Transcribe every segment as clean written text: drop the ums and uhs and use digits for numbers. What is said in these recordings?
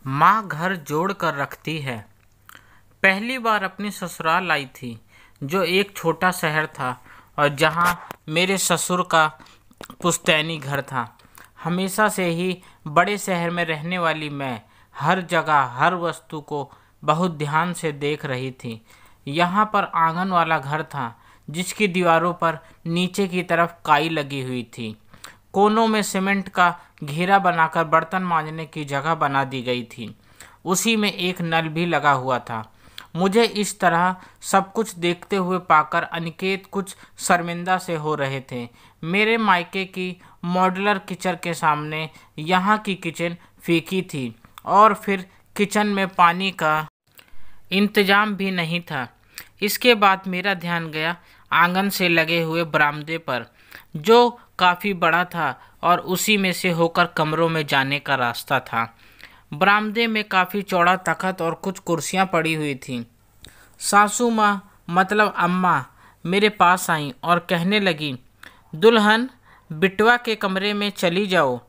माँ घर जोड़ कर रखती है। पहली बार अपनी ससुराल आई थी, जो एक छोटा शहर था और जहाँ मेरे ससुर का पुश्तैनी घर था। हमेशा से ही बड़े शहर में रहने वाली मैं हर जगह हर वस्तु को बहुत ध्यान से देख रही थी। यहाँ पर आंगन वाला घर था, जिसकी दीवारों पर नीचे की तरफ काई लगी हुई थी। कोनों में सीमेंट का घेरा बनाकर बर्तन मांजने की जगह बना दी गई थी। उसी में एक नल भी लगा हुआ था। मुझे इस तरह सब कुछ देखते हुए पाकर अनिकेत कुछ शर्मिंदा से हो रहे थे। मेरे मायके की मॉड्यूलर किचन के सामने यहाँ की किचन फीकी थी और फिर किचन में पानी का इंतजाम भी नहीं था। इसके बाद मेरा ध्यान गया आंगन से लगे हुए बरामदे पर, जो काफ़ी बड़ा था और उसी में से होकर कमरों में जाने का रास्ता था। बरामदे में काफ़ी चौड़ा तख्त और कुछ कुर्सियां पड़ी हुई थीं। सासू माँ मतलब अम्मा मेरे पास आईं और कहने लगी, दुल्हन बिटवा के कमरे में चली जाओ।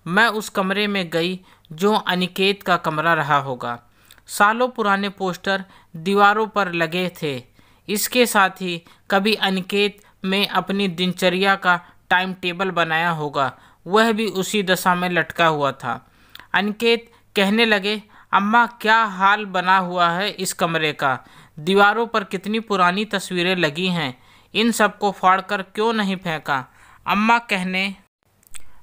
मैं उस कमरे में गई, जो अनिकेत का कमरा रहा होगा। सालों पुराने पोस्टर दीवारों पर लगे थे। इसके साथ ही कभी अनिकेत में अपनी दिनचर्या का टाइम टेबल बनाया होगा, वह भी उसी दशा में लटका हुआ था। अनिकेत कहने लगे, अम्मा क्या हाल बना हुआ है इस कमरे का। दीवारों पर कितनी पुरानी तस्वीरें लगी हैं, इन सबको फाड़कर क्यों नहीं फेंका। अम्मा कहने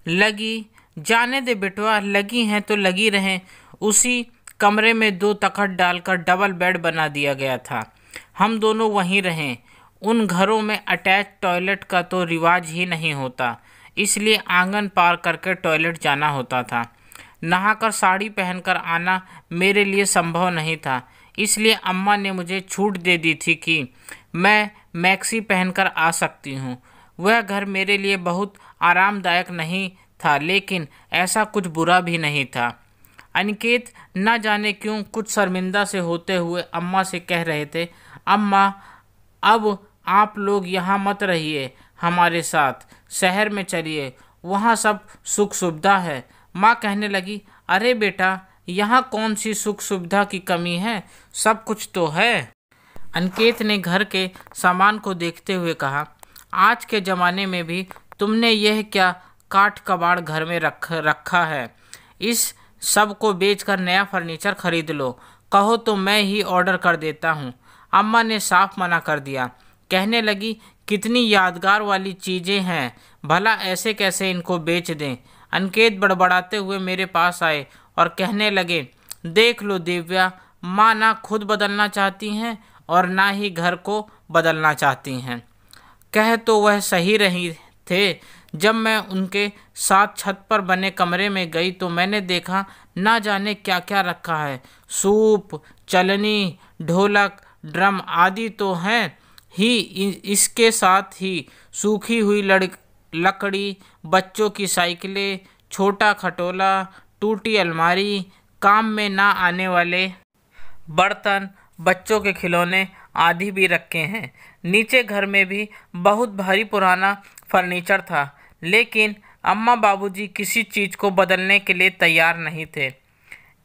लगी, जाने दे बेटवा, लगी हैं तो लगी रहें। उसी कमरे में 2 तख्त डालकर डबल बेड बना दिया गया था। हम दोनों वहीं रहें। उन घरों में अटैच टॉयलेट का तो रिवाज ही नहीं होता, इसलिए आंगन पार करके टॉयलेट जाना होता था। नहाकर साड़ी पहनकर आना मेरे लिए संभव नहीं था, इसलिए अम्मा ने मुझे छूट दे दी थी कि मैं मैक्सी पहनकर आ सकती हूँ। वह घर मेरे लिए बहुत आरामदायक नहीं था, लेकिन ऐसा कुछ बुरा भी नहीं था। अनिकेत न जाने क्यों कुछ शर्मिंदा से होते हुए अम्मा से कह रहे थे, अम्मा अब आप लोग यहाँ मत रहिए, हमारे साथ शहर में चलिए, वहाँ सब सुख सुविधा है। माँ कहने लगी, अरे बेटा, यहाँ कौन सी सुख सुविधा की कमी है, सब कुछ तो है। अनिकेत ने घर के सामान को देखते हुए कहा, आज के ज़माने में भी तुमने यह क्या काठ कबाड़ घर में रखा है। इस सब को बेचकर नया फर्नीचर खरीद लो। कहो तो मैं ही ऑर्डर कर देता हूँ। अम्मा ने साफ मना कर दिया। कहने लगी, कितनी यादगार वाली चीज़ें हैं, भला ऐसे कैसे इनको बेच दें। अनिकेत बड़बड़ाते हुए मेरे पास आए और कहने लगे, देख लो दिव्या, माँ ना खुद बदलना चाहती हैं और ना ही घर को बदलना चाहती हैं। कह तो वह सही रही थे। जब मैं उनके साथ छत पर बने कमरे में गई तो मैंने देखा ना जाने क्या क्या रखा है। सूप, चलनी, ढोलक, ड्रम आदि तो हैं ही, इसके साथ ही सूखी हुई लकड़ी, बच्चों की साइकिलें, छोटा खटोला, टूटी अलमारी, काम में ना आने वाले बर्तन, बच्चों के खिलौने आदि भी रखे हैं। नीचे घर में भी बहुत भारी पुराना फर्नीचर था, लेकिन अम्मा बाबूजी किसी चीज़ को बदलने के लिए तैयार नहीं थे।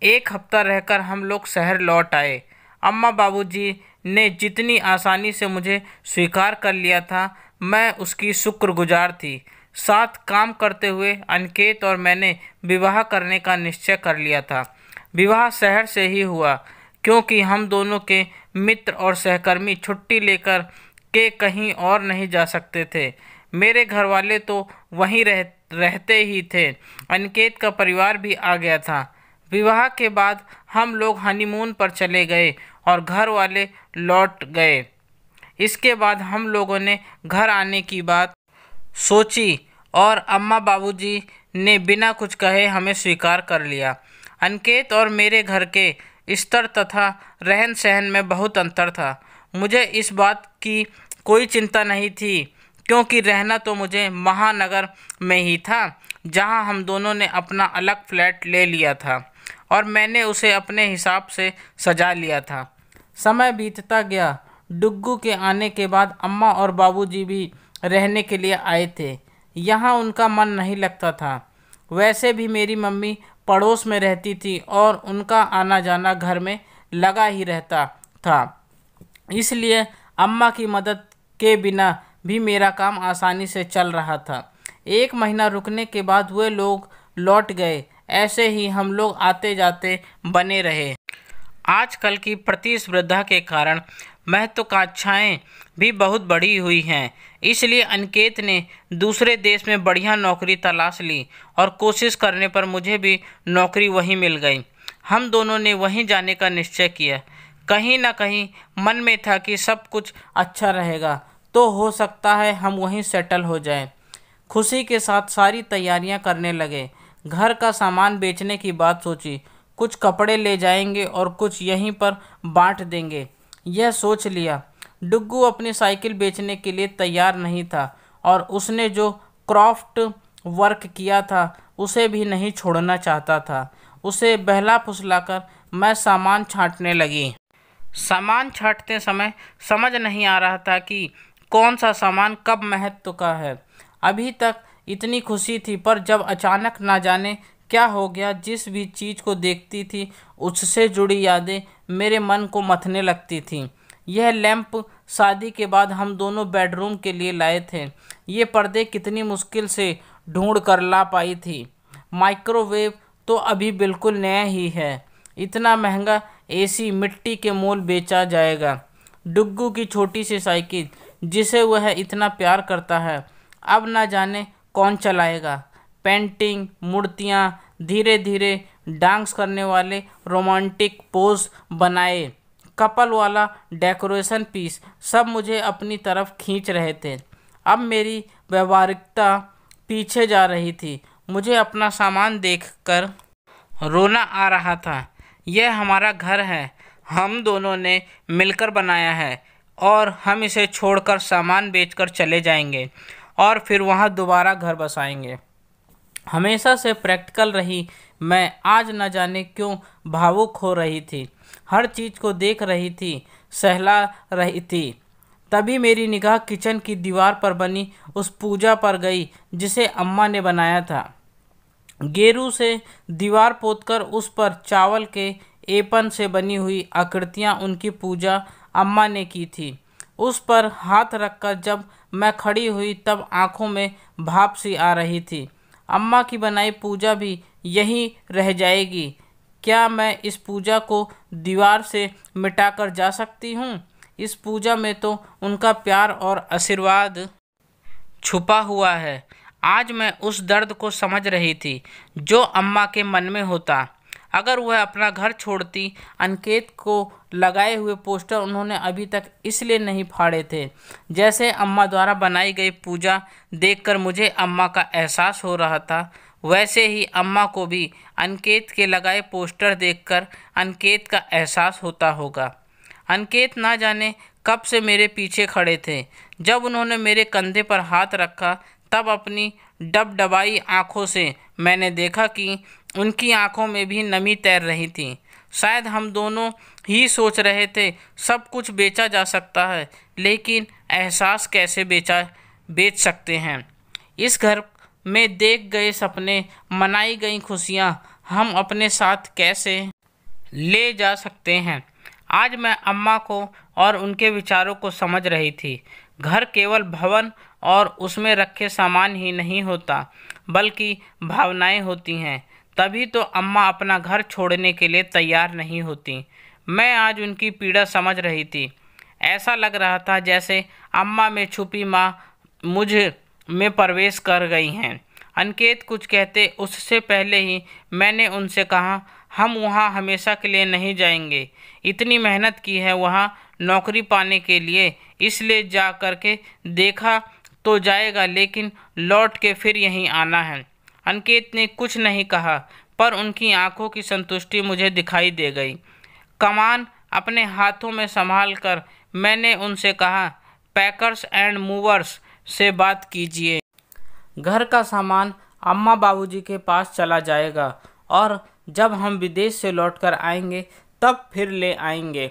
1 हफ्ता रहकर हम लोग शहर लौट आए। अम्मा बाबूजी ने जितनी आसानी से मुझे स्वीकार कर लिया था, मैं उसकी शुक्रगुजार थी। साथ काम करते हुए अनिकेत और मैंने विवाह करने का निश्चय कर लिया था। विवाह शहर से ही हुआ, क्योंकि हम दोनों के मित्र और सहकर्मी छुट्टी लेकर के कहीं और नहीं जा सकते थे। मेरे घर वाले तो वहीं रहते ही थे। अनिकेत का परिवार भी आ गया था। विवाह के बाद हम लोग हनीमून पर चले गए और घर वाले लौट गए। इसके बाद हम लोगों ने घर आने की बात सोची और अम्मा बाबूजी ने बिना कुछ कहे हमें स्वीकार कर लिया। अनिकेत और मेरे घर के स्तर तथा रहन सहन में बहुत अंतर था। मुझे इस बात की कोई चिंता नहीं थी, क्योंकि रहना तो मुझे महानगर में ही था, जहां हम दोनों ने अपना अलग फ्लैट ले लिया था और मैंने उसे अपने हिसाब से सजा लिया था। समय बीतता गया। डुग्गू के आने के बाद अम्मा और बाबूजी भी रहने के लिए आए थे। यहाँ उनका मन नहीं लगता था। वैसे भी मेरी मम्मी पड़ोस में रहती थी और उनका आना जाना घर में लगा ही रहता था, इसलिए अम्मा की मदद के बिना भी मेरा काम आसानी से चल रहा था। 1 महीना रुकने के बाद वे लोग लौट गए। ऐसे ही हम लोग आते जाते बने रहे। आजकल की प्रतिस्पर्धा के कारण महत्वाकांक्षाएं भी बहुत बढ़ी हुई हैं, इसलिए अनिकेत ने दूसरे देश में बढ़िया नौकरी तलाश ली और कोशिश करने पर मुझे भी नौकरी वहीं मिल गई। हम दोनों ने वहीं जाने का निश्चय किया। कहीं ना कहीं मन में था कि सब कुछ अच्छा रहेगा तो हो सकता है हम वहीं सेटल हो जाएं। खुशी के साथ सारी तैयारियां करने लगे। घर का सामान बेचने की बात सोची। कुछ कपड़े ले जाएंगे और कुछ यहीं पर बांट देंगे, यह सोच लिया। डुग्गू अपनी साइकिल बेचने के लिए तैयार नहीं था और उसने जो क्राफ्ट वर्क किया था उसे भी नहीं छोड़ना चाहता था। उसे बहला फुसलाकर मैं सामान छांटने लगी। सामान छांटते समय समझ नहीं आ रहा था कि कौन सा सामान कब महत्व का है। अभी तक इतनी खुशी थी, पर जब अचानक ना जाने क्या हो गया, जिस भी चीज़ को देखती थी उससे जुड़ी यादें मेरे मन को मथने लगती थीं। यह लैंप शादी के बाद हम दोनों बेडरूम के लिए लाए थे। ये पर्दे कितनी मुश्किल से ढूंढ कर ला पाई थी। माइक्रोवेव तो अभी बिल्कुल नया ही है। इतना महंगा एसी मिट्टी के मोल बेचा जाएगा। डुग्गू की छोटी सी साइकिल जिसे वह इतना प्यार करता है, अब ना जाने कौन चलाएगा। पेंटिंग, मूर्तियाँ, धीरे धीरे डांस करने वाले रोमांटिक पोज बनाए, कपल वाला डेकोरेशन पीस, सब मुझे अपनी तरफ खींच रहे थे। अब मेरी व्यवहारिकता पीछे जा रही थी। मुझे अपना सामान देखकर रोना आ रहा था। यह हमारा घर है, हम दोनों ने मिलकर बनाया है और हम इसे छोड़कर सामान बेचकर चले जाएंगे और फिर वहाँ दोबारा घर बसाएंगे। हमेशा से प्रैक्टिकल रही मैं आज न जाने क्यों भावुक हो रही थी। हर चीज़ को देख रही थी, सहला रही थी। तभी मेरी निगाह किचन की दीवार पर बनी उस पूजा पर गई जिसे अम्मा ने बनाया था। गेरू से दीवार पोतकर उस पर चावल के एपन से बनी हुई आकृतियाँ उनकी पूजा अम्मा ने की थी। उस पर हाथ रखकर जब मैं खड़ी हुई तब आंखों में भाप सी आ रही थी। अम्मा की बनाई पूजा भी यहीं रह जाएगी। क्या मैं इस पूजा को दीवार से मिटाकर जा सकती हूँ? इस पूजा में तो उनका प्यार और आशीर्वाद छुपा हुआ है। आज मैं उस दर्द को समझ रही थी जो अम्मा के मन में होता अगर वह अपना घर छोड़ती। अनिकेत को लगाए हुए पोस्टर उन्होंने अभी तक इसलिए नहीं फाड़े थे। जैसे अम्मा द्वारा बनाई गई पूजा देखकर मुझे अम्मा का एहसास हो रहा था, वैसे ही अम्मा को भी अनिकेत के लगाए पोस्टर देखकर अनिकेत का एहसास होता होगा। अनिकेत ना जाने कब से मेरे पीछे खड़े थे। जब उन्होंने मेरे कंधे पर हाथ रखा तब अपनी डबडबाई आंखों से मैंने देखा कि उनकी आंखों में भी नमी तैर रही थी। शायद हम दोनों ही सोच रहे थे सब कुछ बेचा जा सकता है, लेकिन एहसास कैसे बेच सकते हैं। इस घर में देख गए सपने, मनाई गई खुशियाँ हम अपने साथ कैसे ले जा सकते हैं। आज मैं अम्मा को और उनके विचारों को समझ रही थी। घर केवल भवन और उसमें रखे सामान ही नहीं होता, बल्कि भावनाएं होती हैं। तभी तो अम्मा अपना घर छोड़ने के लिए तैयार नहीं होती। मैं आज उनकी पीड़ा समझ रही थी। ऐसा लग रहा था जैसे अम्मा में छुपी माँ मुझ में प्रवेश कर गई हैं। अनिकेत कुछ कहते उससे पहले ही मैंने उनसे कहा, हम वहाँ हमेशा के लिए नहीं जाएंगे। इतनी मेहनत की है वहाँ नौकरी पाने के लिए, इसलिए जा कर के देखा तो जाएगा, लेकिन लौट के फिर यहीं आना है। अनिकेत ने कुछ नहीं कहा, पर उनकी आंखों की संतुष्टि मुझे दिखाई दे गई। कमान अपने हाथों में संभाल कर मैंने उनसे कहा, पैकर्स एंड मूवर्स से बात कीजिए। घर का सामान अम्मा बाबूजी के पास चला जाएगा और जब हम विदेश से लौटकर आएंगे तब फिर ले आएंगे।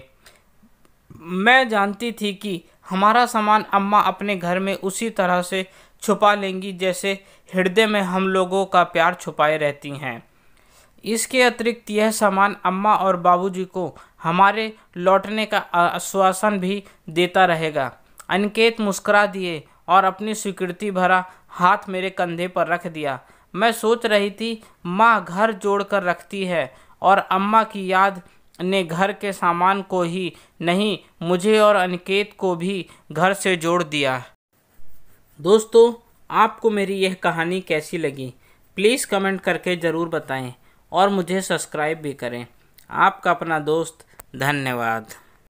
मैं जानती थी कि हमारा सामान अम्मा अपने घर में उसी तरह से छुपा लेंगी जैसे हृदय में हम लोगों का प्यार छुपाए रहती हैं। इसके अतिरिक्त यह सामान अम्मा और बाबूजी को हमारे लौटने का आश्वासन भी देता रहेगा। अनिकेत मुस्कुरा दिए और अपनी स्वीकृति भरा हाथ मेरे कंधे पर रख दिया। मैं सोच रही थी, माँ घर जोड़ कर रखती है और अम्मा की याद ने घर के सामान को ही नहीं, मुझे और अनिकेत को भी घर से जोड़ दिया। दोस्तों, आपको मेरी यह कहानी कैसी लगी? प्लीज़ कमेंट करके ज़रूर बताएं और मुझे सब्सक्राइब भी करें। आपका अपना दोस्त, धन्यवाद।